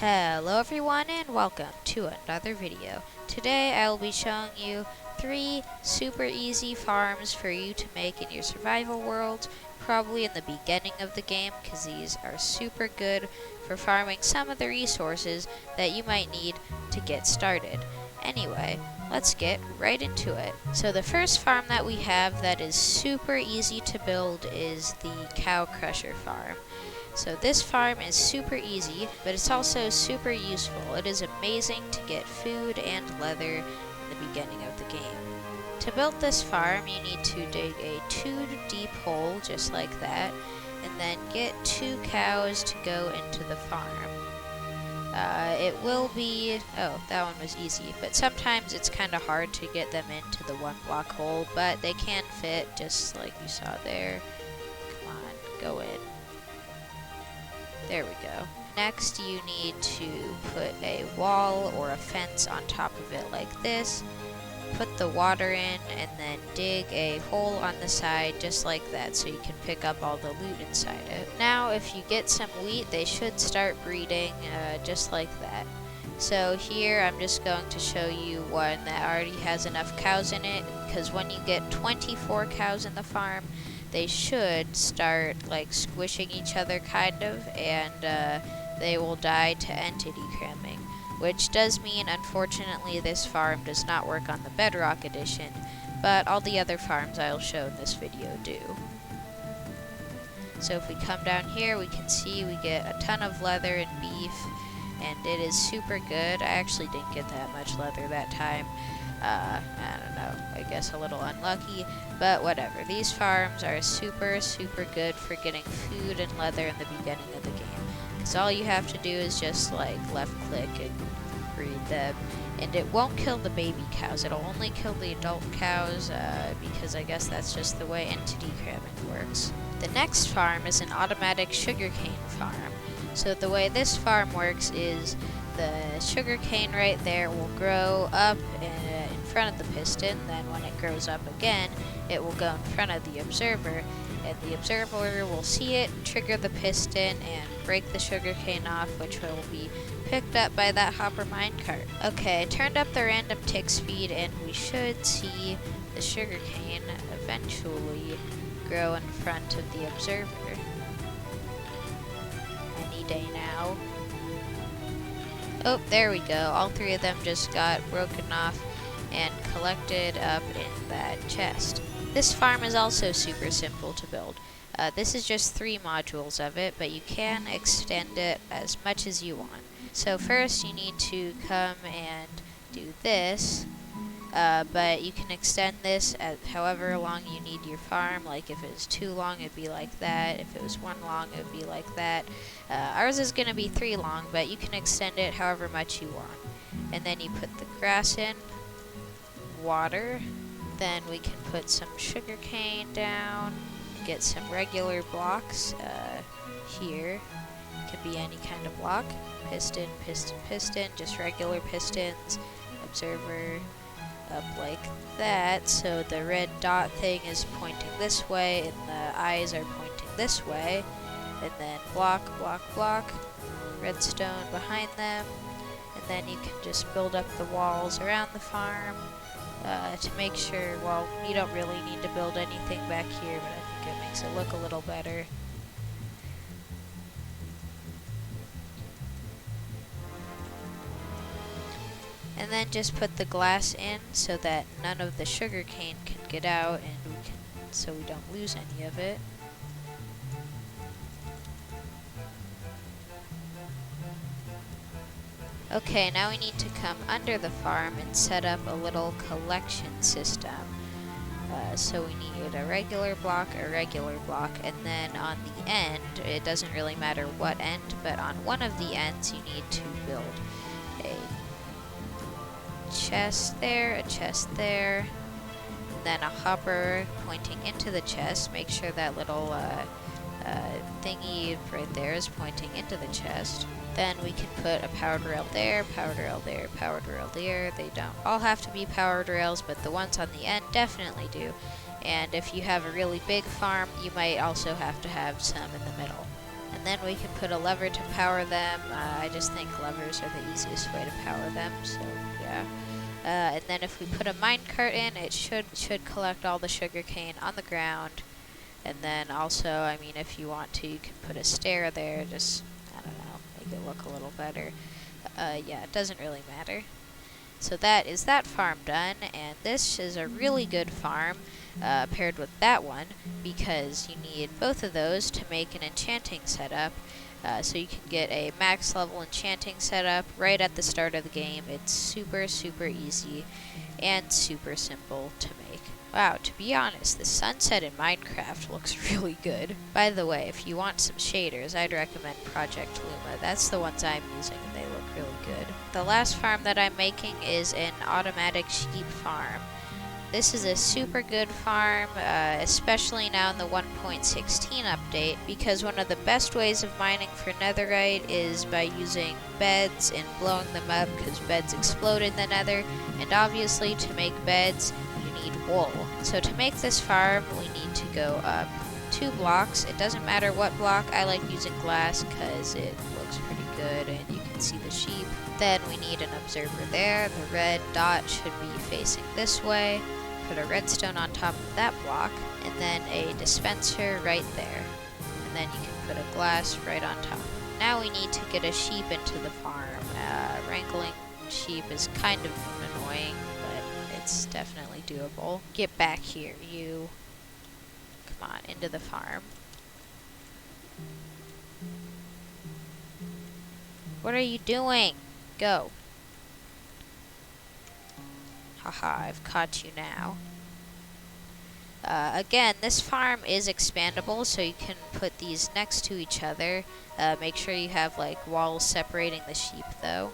Hello everyone and welcome to another video. Today I will be showing you 3 super easy farms for you to make in your survival world, probably in the beginning of the game, because these are super good for farming some of the resources that you might need to get started. Anyway, let's get right into it. So the first farm that we have that is super easy to build is the cow crusher farm. So this farm is super easy, but it's also super useful. It is amazing to get food and leather in the beginning of the game. To build this farm, you need to dig a 2 deep hole just like that, and then get 2 cows to go into the farm. It will be, oh, that one was easy, but sometimes it's kind of hard to get them into the 1 block hole, but they can fit just like you saw there. Come on, go in. There we go. Next, you need to put a wall or a fence on top of it like this. Put the water in and then dig a hole on the side just like that so you can pick up all the loot inside it. Now, if you get some wheat, they should start breeding just like that. So here, I'm just going to show you one that already has enough cows in it, because when you get 24 cows in the farm, they should start like squishing each other kind of, and they will die to entity cramming, which does mean unfortunately this farm does not work on the Bedrock edition, but all the other farms I'll show in this video do. So if we come down here, we can see we get a ton of leather and beef, and it is super good. I actually didn't get that much leather that time. I don't know, I guess a little unlucky, but whatever. These farms are super good for getting food and leather in the beginning of the game, because all you have to do is just like left click and breed them, and it won't kill the baby cows. It'll only kill the adult cows, because I guess that's just the way entity cramming works. The next farm is an automatic sugarcane farm. So the way this farm works is the sugarcane right there will grow up in front of the piston. Then when it grows up again, it will go in front of the observer, and the observer will see it, trigger the piston, and break the sugarcane off, which will be picked up by that hopper minecart. Okay, I turned up the random tick speed, and we should see the sugarcane eventually grow in front of the observer any day now. Oh, there we go. All 3 of them just got broken off and collected up in that chest. This farm is also super simple to build. This is just 3 modules of it, but you can extend it as much as you want. So first you need to come and do this, but you can extend this at however long you need your farm. Like if it was 2 long, it'd be like that. If it was 1 long, it would be like that. Ours is going to be 3 long, but you can extend it however much you want. And then you put the grass in, water, then we can put some sugar cane down, get some regular blocks here. Could be any kind of block. Piston, piston, piston, just regular pistons. Observer, up like that, so the red dot thing is pointing this way and the eyes are pointing this way, and then block, block, block, redstone behind them, and then you can just build up the walls around the farm to make sure, well, you don't really need to build anything back here, but I think it makes it look a little better. And then just put the glass in so that none of the sugar cane can get out, and so we don't lose any of it. Okay, now we need to come under the farm and set up a little collection system. So we need a regular block, and then on the end, it doesn't really matter what end, but on one of the ends you need to build a chest there, and then a hopper pointing into the chest. Make sure that little thingy right there is pointing into the chest. Then we can put a powered rail there, powered rail there, powered rail there. They don't all have to be powered rails, but the ones on the end definitely do. And if you have a really big farm, you might also have to have some in the middle. And then we can put a lever to power them. I just think levers are the easiest way to power them, so yeah. And then if we put a minecart in, it should collect all the sugarcane on the ground. And then also, I mean, if you want to, you can put a stair there, just, I don't know, make it look a little better. Yeah, it doesn't really matter. So that is that farm done, and this is a really good farm paired with that one, because you need both of those to make an enchanting setup. So you can get a max level enchanting setup right at the start of the game. It's super, super easy and super simple to make. Wow, to be honest, the sunset in Minecraft looks really good. By the way, if you want some shaders, I'd recommend Project Luma. That's the ones I'm using, and they look really good. The last farm that I'm making is an automatic sheep farm. This is a super good farm, especially now in the 1.16 update, because one of the best ways of mining for netherite is by using beds and blowing them up, because beds explode in the nether, and obviously to make beds, wool. So to make this farm, we need to go up 2 blocks. It doesn't matter what block. I like using glass because it looks pretty good and you can see the sheep. Then we need an observer there. The red dot should be facing this way. Put a redstone on top of that block, and then a dispenser right there. And then you can put a glass right on top. Now we need to get a sheep into the farm. Wrangling sheep is kind of annoying, it's definitely doable. Get back here, you. Come on, into the farm. What are you doing? Go. Haha, I've caught you now. Again, this farm is expandable, so you can put these next to each other. Make sure you have like walls separating the sheep though.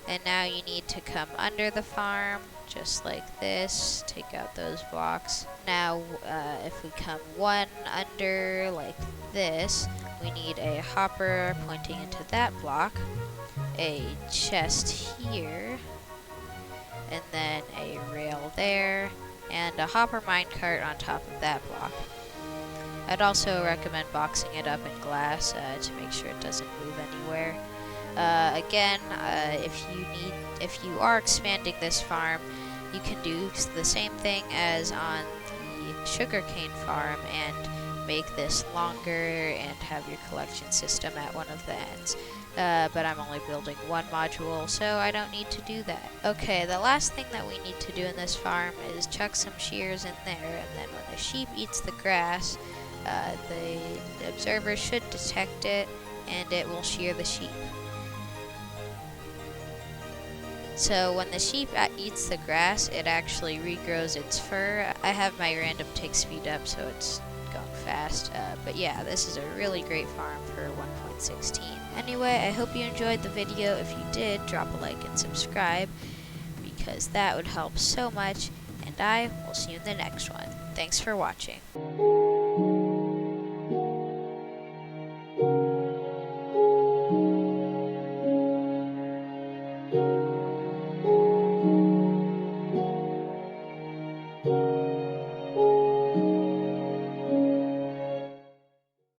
And now you need to come under the farm, just like this. Take out those blocks. Now, if we come one under like this, we need a hopper pointing into that block, a chest here, and then a rail there, and a hopper minecart on top of that block. I'd also recommend boxing it up in glass to make sure it doesn't move anywhere. Again, if you are expanding this farm, you can do the same thing as on the Sugarcane Farm and make this longer and have your collection system at one of the ends. But I'm only building one module, so I don't need to do that. Okay, the last thing that we need to do in this farm is chuck some shears in there, and then when the sheep eats the grass, the observer should detect it, and it will shear the sheep. So when the sheep eats the grass, it actually regrows its fur. I have my random tick speed up, so it's going fast. But yeah, this is a really great farm for 1.16. Anyway, I hope you enjoyed the video. If you did, drop a like and subscribe, because that would help so much. And I will see you in the next one. Thanks for watching.